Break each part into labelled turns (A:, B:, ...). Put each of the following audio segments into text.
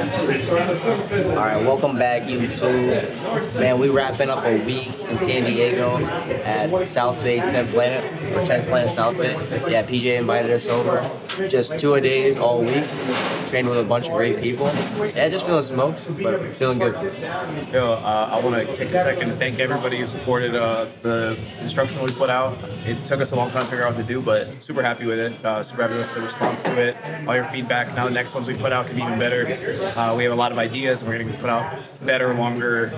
A: Alright, welcome back, YouTube. Man, we wrapping up a week in San Diego at South Bay 10th Planet, or 10th Planet South Bay. Yeah, PJ invited us over. Just 2 days all week. Trained with a bunch of great people. Yeah, just feeling smoked, but feeling good.
B: Yo, I want to take a second to thank everybody who supported the instructional we put out. It took us a long time to figure out what to do, but super happy with it. Super happy with the response to it. All your feedback. Now the next ones we put out can be even better. We have a lot of ideas, and we're going to put out better, longer,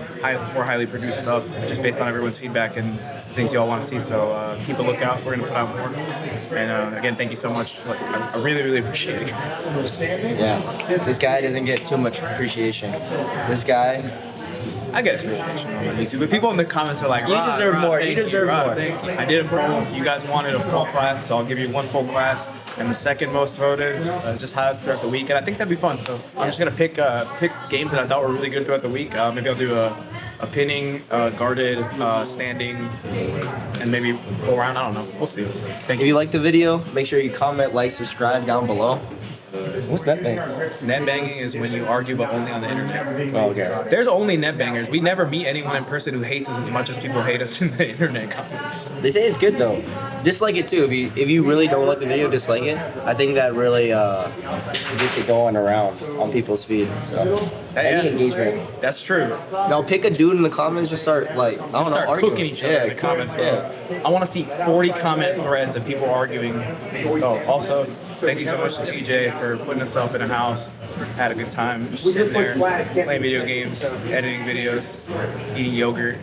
B: more highly produced stuff, just based on everyone's feedback and things you all want to see. So keep a lookout. We're going to put out more. And again, thank you so much. Like, I really, really appreciate it, guys.
A: Yeah, this guy doesn't get too much appreciation. This guy,
B: I get appreciation on YouTube, but people in the comments are like,
A: you deserve more. You deserve more.
B: Thank you. I did a pro. You guys wanted a full class, so I'll give you one full class. And the second most voted, just highlights throughout the week. And I think that'd be fun. So I'm just gonna pick games that I thought were really good throughout the week. Maybe I'll do a pinning, guarded, standing, and maybe full round. I don't know. We'll see. Thank you.
A: If you like the video, make sure you comment, like, subscribe down below. What's net banging?
B: Net banging is when you argue, but only on the internet.
A: Oh, okay.
B: There's only net bangers. We never meet anyone in person who hates us as much as people hate us in the internet comments.
A: They say it's good though. Dislike it too. If you really don't like the video, dislike it. I think that really gets it going around on people's feed. So any engagement.
B: That's true.
A: Now pick a dude in the comments. Just start like I don't know,
B: start
A: arguing.
B: cooking each other in the comments. Yeah. I want to see 40 comment threads of people arguing. Oh, also, thank you so much to PJ for putting us up in a house. Had a good time sitting there, playing video games, editing videos, eating yogurt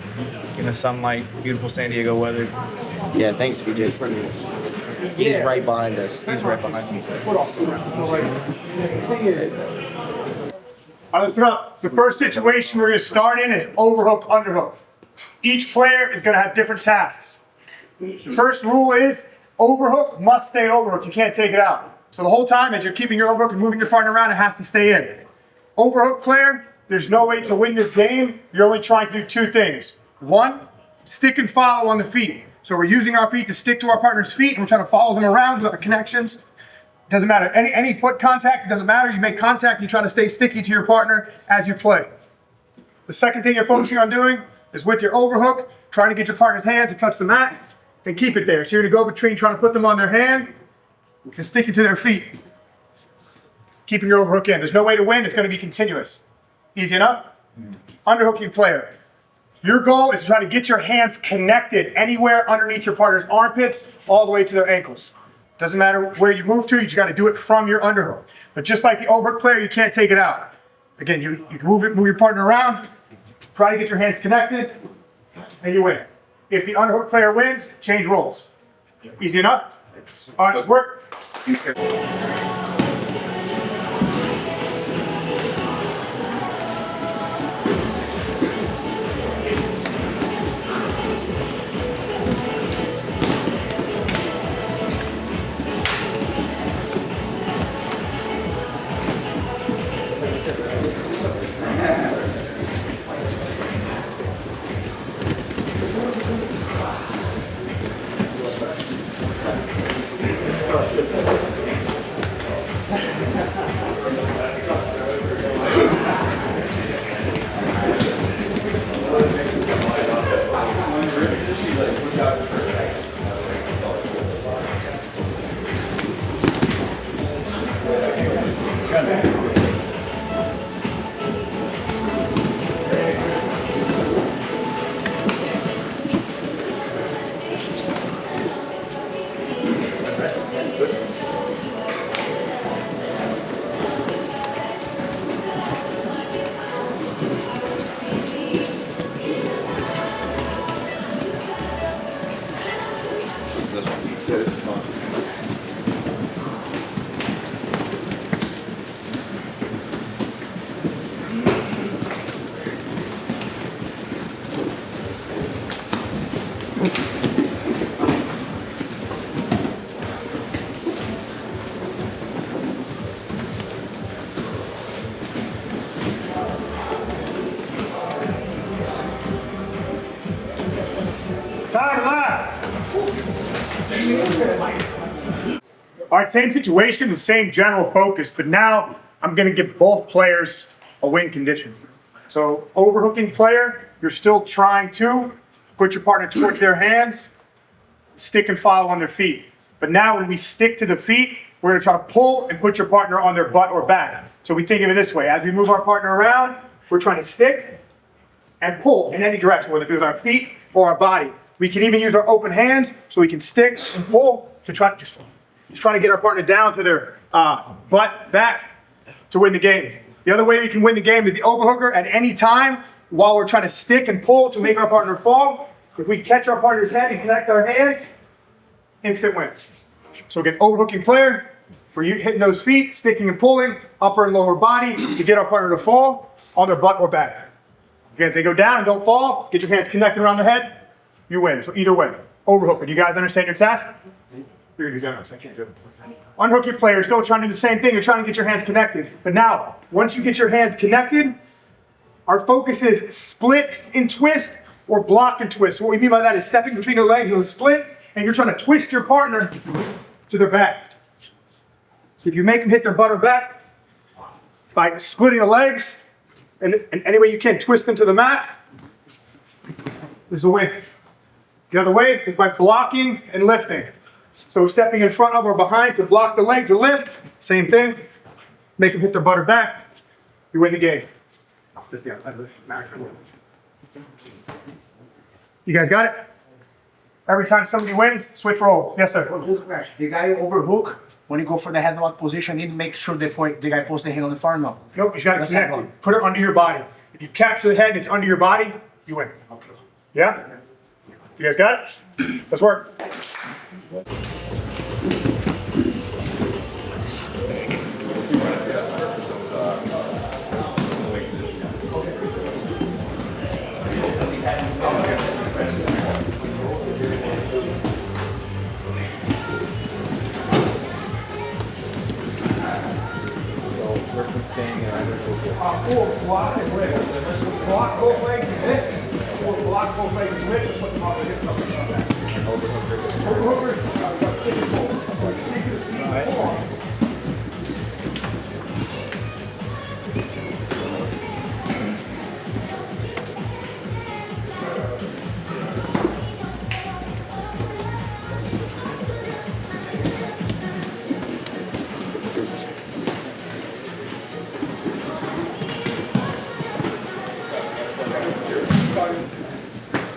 B: in the sunlight, beautiful San Diego weather.
A: Yeah, thanks, PJ. He's right behind us.
B: He's right behind me.
C: All right, the first situation we're going to start in is overhook, underhook. Each player is going to have different tasks. The first rule is overhook must stay overhook. You can't take it out. So the whole time as you're keeping your overhook and moving your partner around, it has to stay in. Overhook player, there's no way to win this game. You're only trying to do two things. One, stick and follow on the feet. So we're using our feet to stick to our partner's feet, and we're trying to follow them around with the connections. Doesn't matter. Any foot contact, it doesn't matter. You make contact, you try to stay sticky to your partner as you play. The second thing you're focusing on doing is with your overhook, trying to get your partner's hands to touch the mat and keep it there. So you're gonna go between trying to put them on their hand and sticking to their feet. Keeping your overhook in. There's no way to win, it's gonna be continuous. Easy enough? Underhooking player. Your goal is to try to get your hands connected anywhere underneath your partner's armpits all the way to their ankles. Doesn't matter where you move to, you just got to do it from your underhook. But just like the overhook player, you can't take it out. Again, you can move your partner around, try to get your hands connected, and you win. If the underhook player wins, change roles. Easy enough? All right, let's work. Time left. All right, same situation, the same general focus, but now I'm gonna give both players a win condition. So overhooking player, you're still trying to put your partner towards their hands, stick and follow on their feet. But now when we stick to the feet, we're gonna try to pull and put your partner on their butt or back. So we think of it this way, as we move our partner around, we're trying to stick and pull in any direction, whether it be with our feet or our body. We can even use our open hands so we can stick and pull to try to just trying to get our partner down to their butt, back to win the game. The other way we can win the game is the overhooker at any time while we're trying to stick and pull to make our partner fall. If we catch our partner's head and connect our hands, instant win. So again, overhooking player, we're hitting those feet, sticking and pulling, upper and lower body to get our partner to fall on their butt or back. Again, if they go down and don't fall, get your hands connected around their head, you win. So either way, overhooker. Do you guys understand your task? You're gonna do that, I can't do it. Unhook your player, still trying to do the same thing. You're trying to get your hands connected. But now, once you get your hands connected, our focus is split and twist or block and twist. What we mean by that is stepping between your legs and a split, and you're trying to twist your partner to their back. So if you make them hit their butt or back, by splitting the legs, and any way you can, twist them to the mat, this is a win. The other way is by blocking and lifting. So stepping in front of or behind to block the legs or lift, same thing. Make them hit their butt or back, you win the game. I'll sit the outside of the mat. You guys got it? Every time somebody wins, switch roles. Yes, sir.
D: The guy overhook, when you go for the headlock position, you need to make sure the guy puts the hand on the far no.
C: Nope, you gotta connect it. Put it under your body. If you capture the head and it's under your body, you win. Yeah? You guys got it? Let's work. Or block and lift. Block both legs and lift. Or block both legs and lift. Just put them on the hips up and down. Overhookers, stick and pull. So stick your feet and pull on.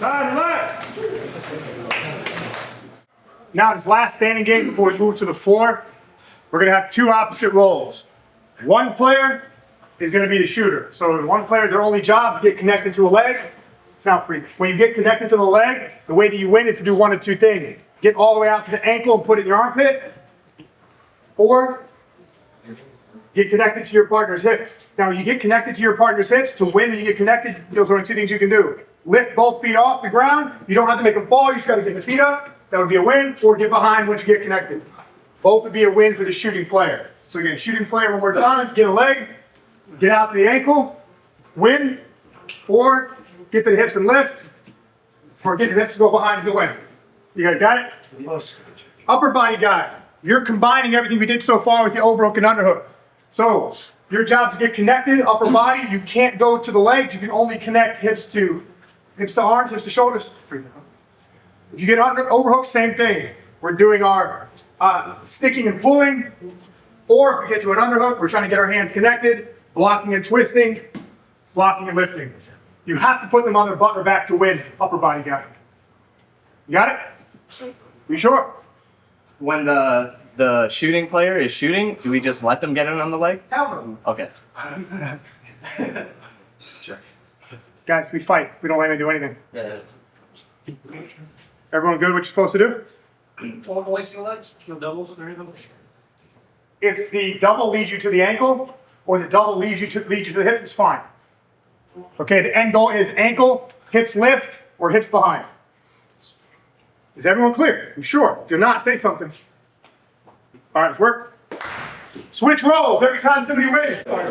C: Side left. Now this last standing game before we move to the floor, we're gonna have two opposite roles. One player is gonna be the shooter. So one player, their only job is to get connected to a leg. It's not free. When you get connected to the leg, the way that you win is to do one of two things. Get all the way out to the ankle and put it in your armpit, or get connected to your partner's hips. Now, you get connected to your partner's hips. To win, you get connected. Those are only two things you can do. Lift both feet off the ground. You don't have to make them fall. You just got to get the feet up. That would be a win. Or get behind once you get connected. Both would be a win for the shooting player. So again, shooting player, when we're done, get a leg, get out to the ankle, win, or get to the hips and lift, or get the hips to go behind is a win. You guys got it?
D: Yes.
C: Upper body guy. You're combining everything we did so far with the overhook and underhook. So your job is to get connected, upper body. You can't go to the legs. You can only connect hips to arms, hips to shoulders. If you get under overhook, same thing. We're doing our sticking and pulling. Or if we get to an underhook, we're trying to get our hands connected, blocking and twisting, blocking and lifting. You have to put them on their butt or back to win, upper body guy. You got it? You sure?
E: When the shooting player is shooting, do we just let them get it on the leg?
C: Hell no.
E: Okay.
C: Guys, we fight. We don't let them do anything.
E: Yeah.
C: Everyone good what you're supposed to do?
F: All wasting the legs, no doubles or anything.
C: If the double leads you to the ankle, or the double leads you to the hips, it's fine. Okay, the end goal is ankle, hips lift, or hips behind. Is everyone clear? You sure? If you're not, say something. All right, let's work. Switch roles every time somebody wins.
D: All right,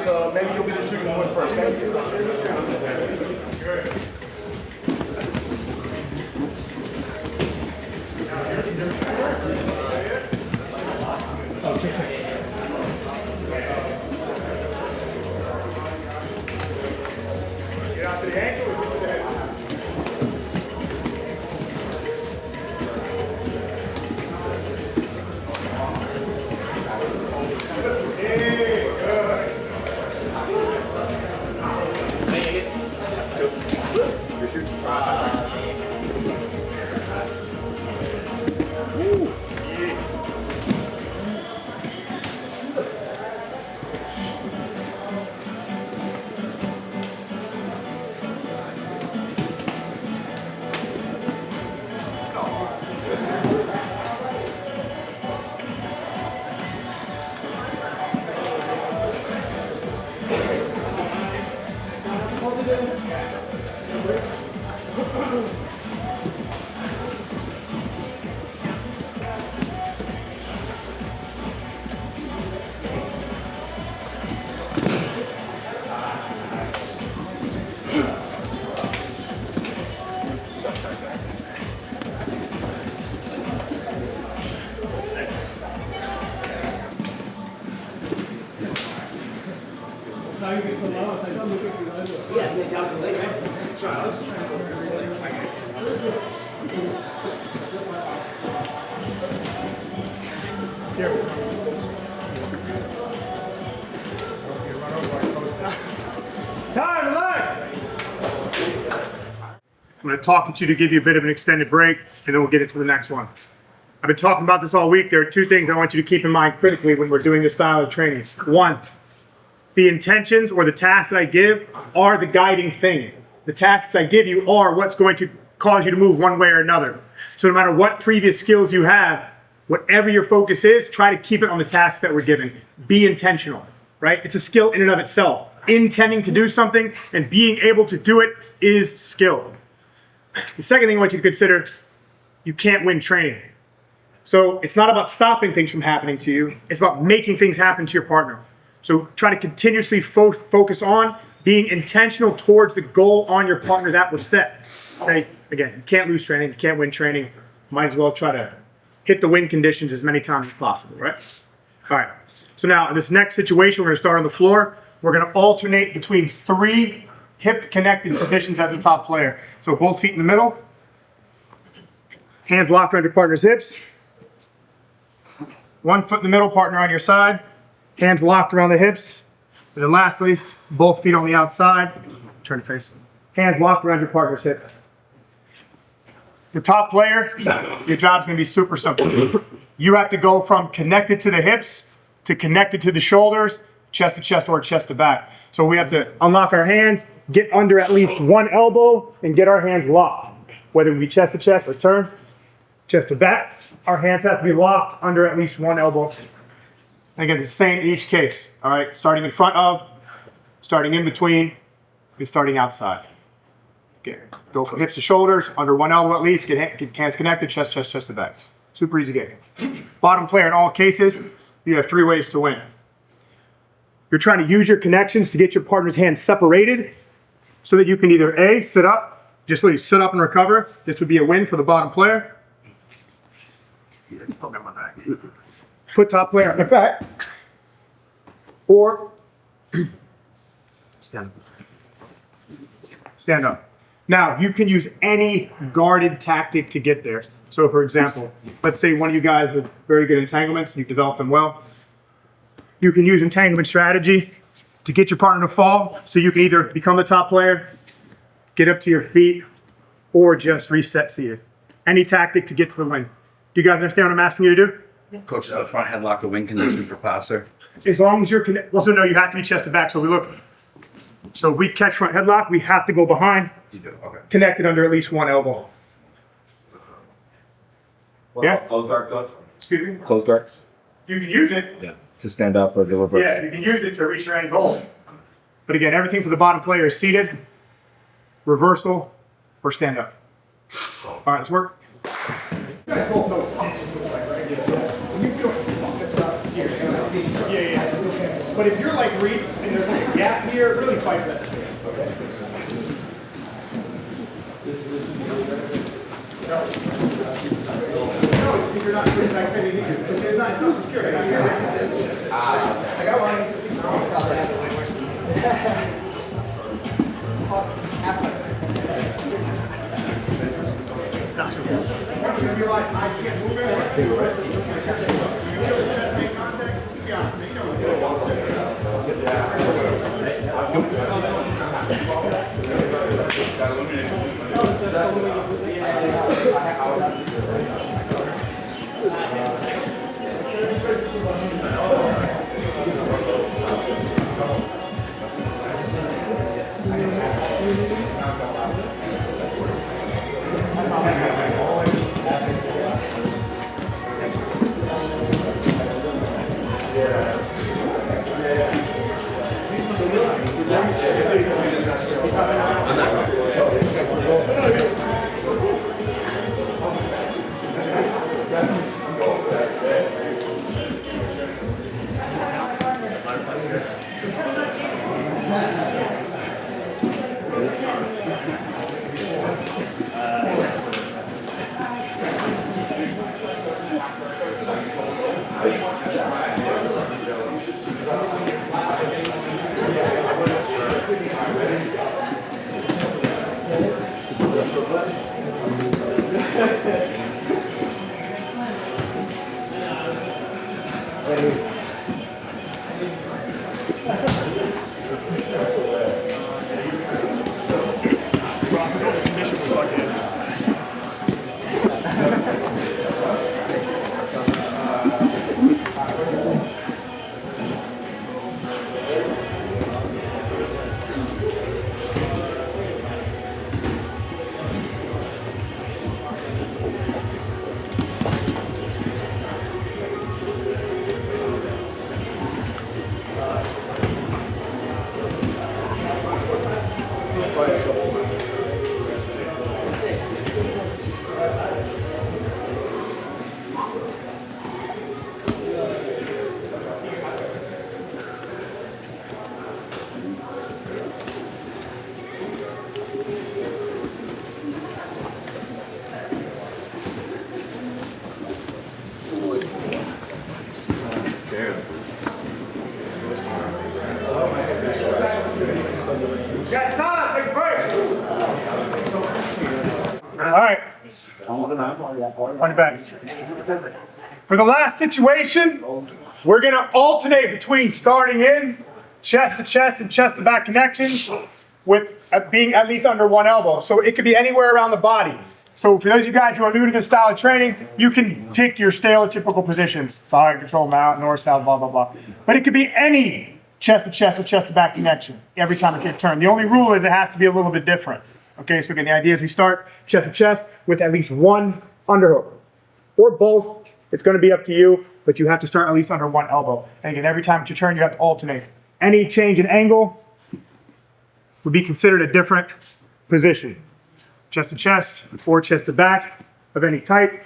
D: so maybe you'll be the shooting one first.
C: the ankle or with the head? Time, relax. I'm going to talk to you to give you a bit of an extended break, and then we'll get into the next one. I've been talking about this all week. There are two things I want you to keep in mind critically when we're doing this style of training. One, the intentions or the tasks that I give are the guiding thing. The tasks I give you are what's going to cause you to move one way or another. So no matter what previous skills you have, whatever your focus is, try to keep it on the tasks that we're giving. Be intentional, right? It's a skill in and of itself. Intending to do something and being able to do it is skill. The second thing I want you to consider, you can't win training. So it's not about stopping things from happening to you. It's about making things happen to your partner. So try to continuously focus on being intentional towards the goal on your partner that was set. Okay? Again, you can't lose training. You can't win training. Might as well try to hit the win conditions as many times as possible, right? All right. So now in this next situation, we're going to start on the floor. We're going to alternate between 3 hip-connected positions as a top player. So both feet in the middle. Hands locked around your partner's hips. 1 foot in the middle, partner on your side. Hands locked around the hips. And then lastly, both feet on the outside. Turn your face. Hands locked around your partner's hip. The top player, your job's going to be super simple. You have to go from connected to the hips to connected to the shoulders, chest to chest or chest to back. So we have to unlock our hands, get under at least 1 elbow, and get our hands locked. Whether it be chest to chest or turn, chest to back, our hands have to be locked under at least 1 elbow. And again, it's the same in each case. All right, starting in front of, starting in between, and starting outside. Okay, go from hips to shoulders, under 1 elbow at least, get hands connected, chest, chest, chest to back. Super easy game. Bottom player in all cases, you have 3 ways to win. You're trying to use your connections to get your partner's hands separated so that you can either A, sit up, just literally sit up and recover. This would be a win for the bottom player. Put top player on their back. Or stand up. Stand up. Now, you can use any guarded tactic to get there. So for example, let's say one of you guys have very good entanglements, you've developed them well. You can use entanglement strategy to get your partner to fall, so you can either become the top player, get up to your feet, or just reset seated. Any tactic to get to the win. Do you guys understand what I'm asking you to do?
G: Coach, front headlock, a win condition for passer.
C: As long as you're connected. Also, no, you have to be chest to back. So we look. So we catch front headlock, we have to go behind.
G: You do, okay.
C: Connected under at least 1 elbow. Yeah?
H: Close guard, coach.
C: Excuse me?
H: Close guard.
C: You can use it.
H: Yeah. To stand up or the reverse.
C: Yeah, you can use it to reach your end goal. But again, everything for the bottom player is seated, reversal, or stand up. All right, let's work. You guys both know what this looks like, right? When you feel here, yeah. But if you're like Reed and there's like a gap here, really fight that space. Okay. No, it's you're not doing like anything. It's not secure. I got one. you realize I can't move it, you feel the chest make contact, be honest, make no Guys, time, take a break. All right. On your backs. For the last situation, we're going to alternate between starting in chest to chest and chest to back connections with being at least under one elbow. So it could be anywhere around the body. So for those of you guys who are new to this style of training, you can pick your stereotypical positions. Side, control, mount, north, south, blah, blah, blah. But it could be any chest to chest or chest to back connection every time it gets turned. The only rule is it has to be a little bit different. Okay, so again, the idea is we start chest to chest with at least one underhook or both. It's going to be up to you, but you have to start at least under one elbow. And again, every time it's your turn, you have to alternate. Any change in angle would be considered a different position. Chest to chest or chest to back of any type.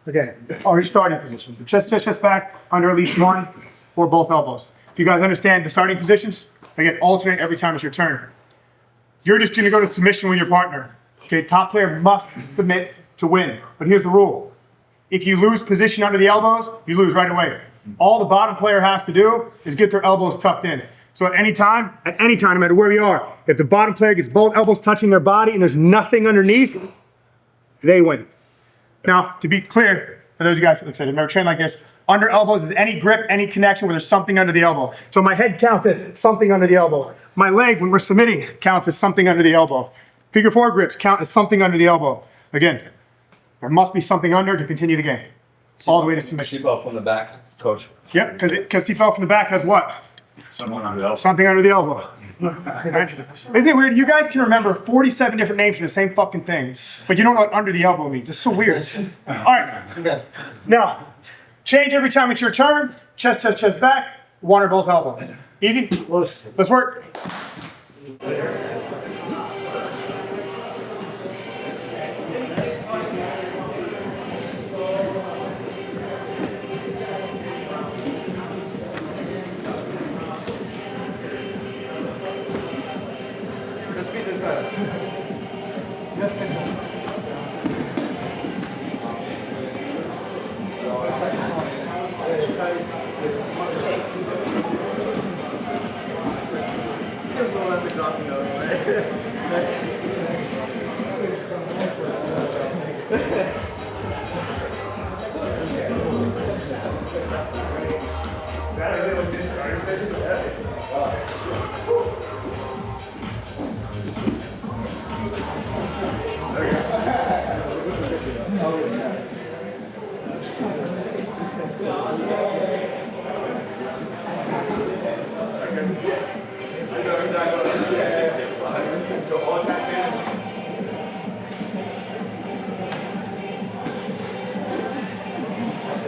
C: Again, or your starting positions. So chest to chest back, under at least one or both elbows. Do you guys understand the starting positions? Again, alternate every time it's your turn. You're just going to go to submission with your partner. Okay, top player must submit to win. But here's the rule. If you lose position under the elbows, you lose right away. All the bottom player has to do is get their elbows tucked in. So at any time, no matter where we are, if the bottom player gets both elbows touching their body and there's nothing underneath, they win. Now, to be clear, for those of you guys, like I said, have never trained like this, under elbows is any grip, any connection where there's something under the elbow. So my head counts as something under the elbow. My leg, when we're submitting, counts as something under the elbow. Figure four grips count as something under the elbow. Again, there must be something under to continue the game. All the way to submission.
F: Seatbelt from the back, coach.
C: Yep, because seatbelt from the back has what? Something under the elbow. Something under the elbow. Isn't it weird? You guys can remember 47 different names for the same fucking thing, but you don't know what under the elbow means. It's so weird. All right. Now, change every time it's your turn. Chest, chest, chest back. One or both elbows. Easy? Let's work.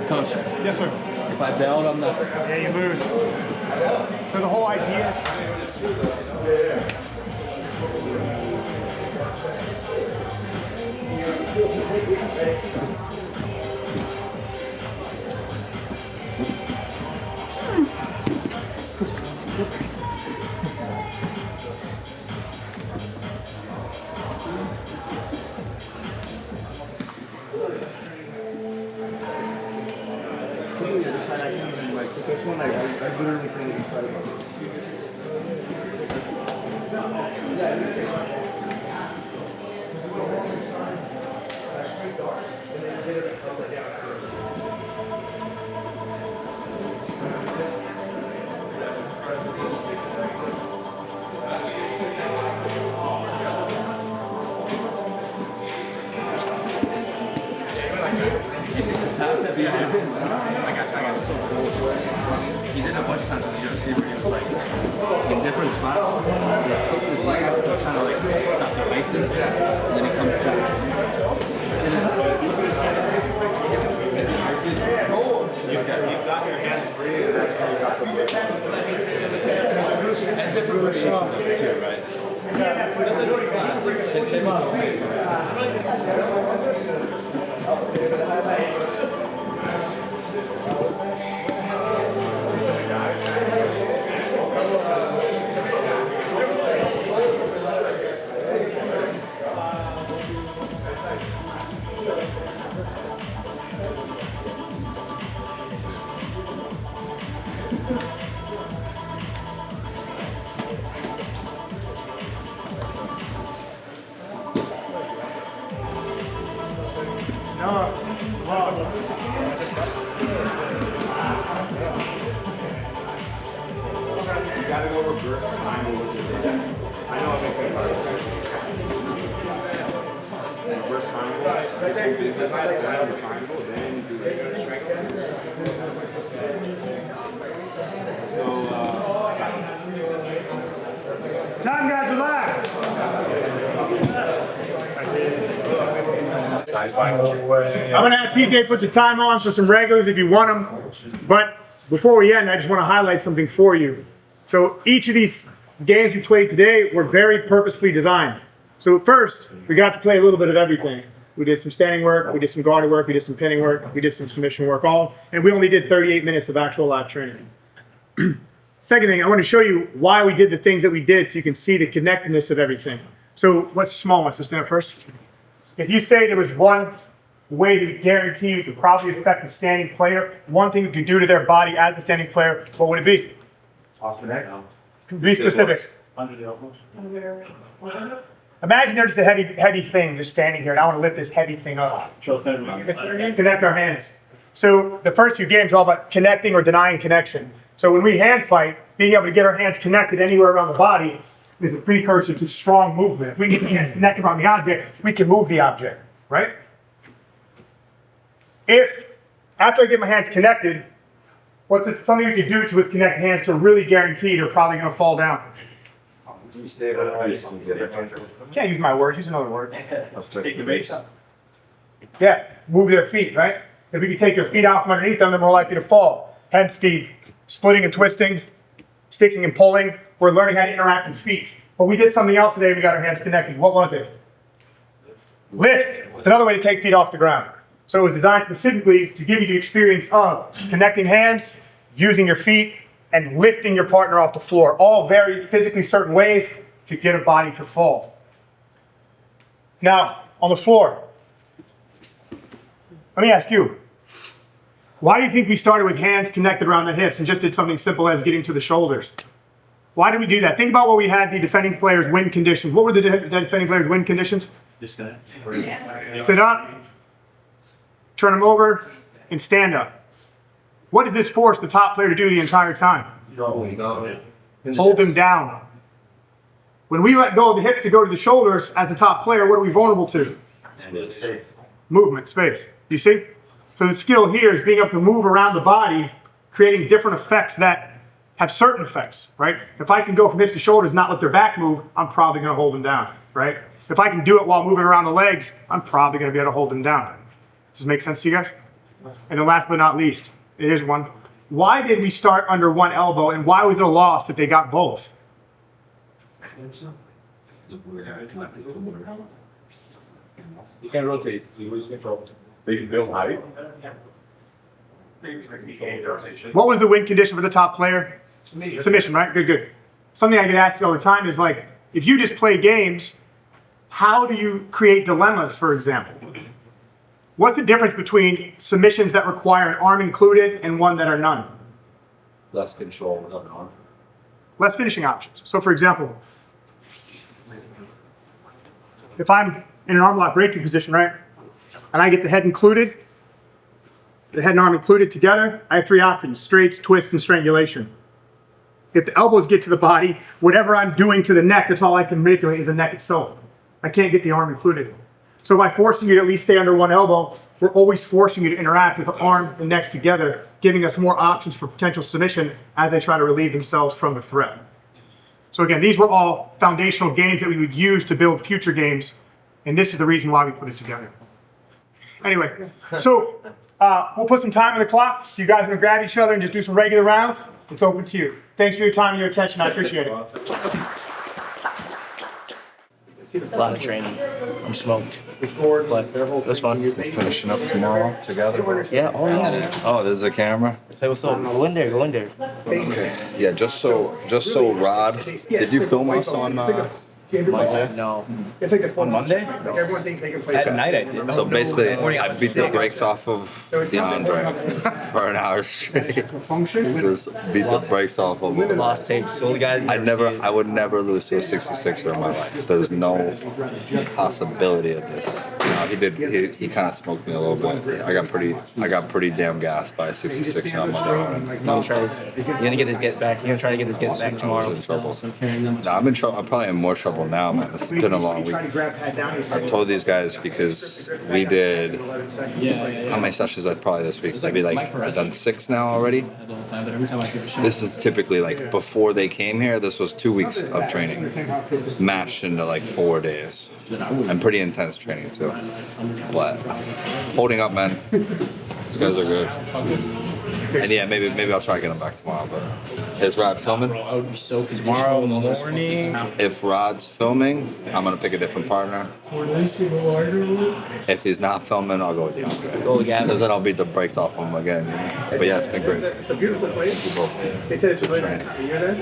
H: Coach.
C: Yes, sir.
H: If I bailed, I'm not.
C: Yeah, you lose. So the whole idea.
G: This one, I literally can't even try to.
H: Pass that behind him. I got so cool. He did a bunch of times in the UFC where he was like in different spots. He'll kick his leg up to kind of like stop the wasting. And then he comes to You've got your hands free. And different variations of it too, right? His hips are amazing.
C: Time, guys, relax. I'm gonna have PJ put the time on for some regulars if you want them. But before we end, I just want to highlight something for you. So each of these games we played today were very purposefully designed. So first, we got to play a little bit of everything. We did some standing work, we did some guarding work, we did some pinning work, we did some submission work, and we only did 38 minutes of actual live training. Second thing, I want to show you why we did the things that we did so you can see the connectedness of everything. So what's the small one? So stand up first. If you say there was one way to guarantee we could probably affect a standing player, one thing we could do to their body as a standing player, what would it be?
G: Off the neck.
C: Be specific.
G: Under the elbows.
C: Imagine they're just a heavy thing just standing here, and I want to lift this heavy thing up. Connect our hands. So the first few games are all about connecting or denying connection. So when we hand fight, being able to get our hands connected anywhere around the body is a precursor to strong movement. If we get the hands connected around the object, we can move the object, right? If, after I get my hands connected, what's something we can do with connected hands to really guarantee they're probably going to fall down? Can't use my words, use another word.
H: Take the base up.
C: Yeah, move their feet, right? If we can take their feet out from underneath them, they're more likely to fall. Hence the splitting and twisting, sticking and pulling. We're learning how to interact with feet. But we did something else today, we got our hands connected. What was it? Lift. It's another way to take feet off the ground. So it was designed specifically to give you the experience of connecting hands, using your feet, and lifting your partner off the floor. All very physically certain ways to get a body to fall. Now, on the floor, let me ask you, why do you think we started with hands connected around the hips and just did something simple as getting to the shoulders? Why did we do that? Think about what we had the defending players' win conditions. What were the defending players' win conditions? Sit up, turn them over, and stand up. What does this force the top player to do the entire time? Hold them down. When we let go of the hips to go to the shoulders as the top player, what are we vulnerable to? Movement, space. You see? So the skill here is being able to move around the body, creating different effects that have certain effects, right? If I can go from hips to shoulders, not let their back move, I'm probably going to hold them down, right? If I can do it while moving around the legs, I'm probably going to be able to hold them down. Does this make sense to you guys? And then last but not least, here's one. Why did we start under one elbow, and why was it a loss if they got both?
G: You can rotate, you lose control. They can build height.
C: What was the win condition for the top player? Submission, right? Good, good. Something I get asked all the time is like, if you just play games, how do you create dilemmas, for example? What's the difference between submissions that require an arm included and one that are none?
G: Less control without an arm.
C: Less finishing options. So for example, if I'm in an arm lock breaking position, right, and I get the head included, the head and arm included together, I have three options: straights, twists, and strangulation. If the elbows get to the body, whatever I'm doing to the neck, that's all I can manipulate is the neck itself. I can't get the arm included. So by forcing you to at least stay under one elbow, we're always forcing you to interact with the arm and neck together, giving us more options for potential submission as they try to relieve themselves from the threat. So again, these were all foundational games that we would use to build future games, and this is the reason why we put it together. Anyway, so we'll put some time on the clock. You guys want to grab each other and just do some regular rounds? It's open to you. Thanks for your time and your attention. I appreciate it.
A: A lot of training. I'm smoked, but it was fun.
I: Finishing up tomorrow together.
A: Yeah. Oh yeah.
I: Oh, there's a camera.
B: Say what's up.
A: Go in there. Go in there.
I: Okay. Yeah, just so Rod, did you film us on Monday?
A: No.
C: It's like
B: On Monday?
C: everyone thinks they can play.
B: At night I did.
I: So basically,
B: Morning,
I: I beat the brakes off of Deandre for an hour straight.
C: Function.
I: Just beat the brakes off of him.
A: Lost tapes. So the guys.
I: I would never lose to a 66er in my life. There's no possibility of this. He kind of smoked me a little bit. I got pretty damn gassed by a 66er on Monday morning.
A: You're gonna get his get back. You're gonna try to get his get back tomorrow.
I: In trouble. No, I'm in trouble. I'm probably in more trouble now, man. It's been a long week. I've told these guys because we did how many sessions probably this week? Maybe like I've done 6 now already. This is typically like before they came here. This was 2 weeks of training, mashed into like 4 days, and pretty intense training too. But holding up, man. These guys are good. And yeah, maybe I'll try to get them back tomorrow. But is Rod filming?
B: Tomorrow morning.
I: If Rod's filming, I'm gonna pick a different partner. If he's not filming, I'll go with Deandre.
A: Go with Gavin.
I: Because then I'll beat the brakes off him again. You know? But yeah, it's been great.
C: It's a beautiful place. They said it's really nice. Are you there?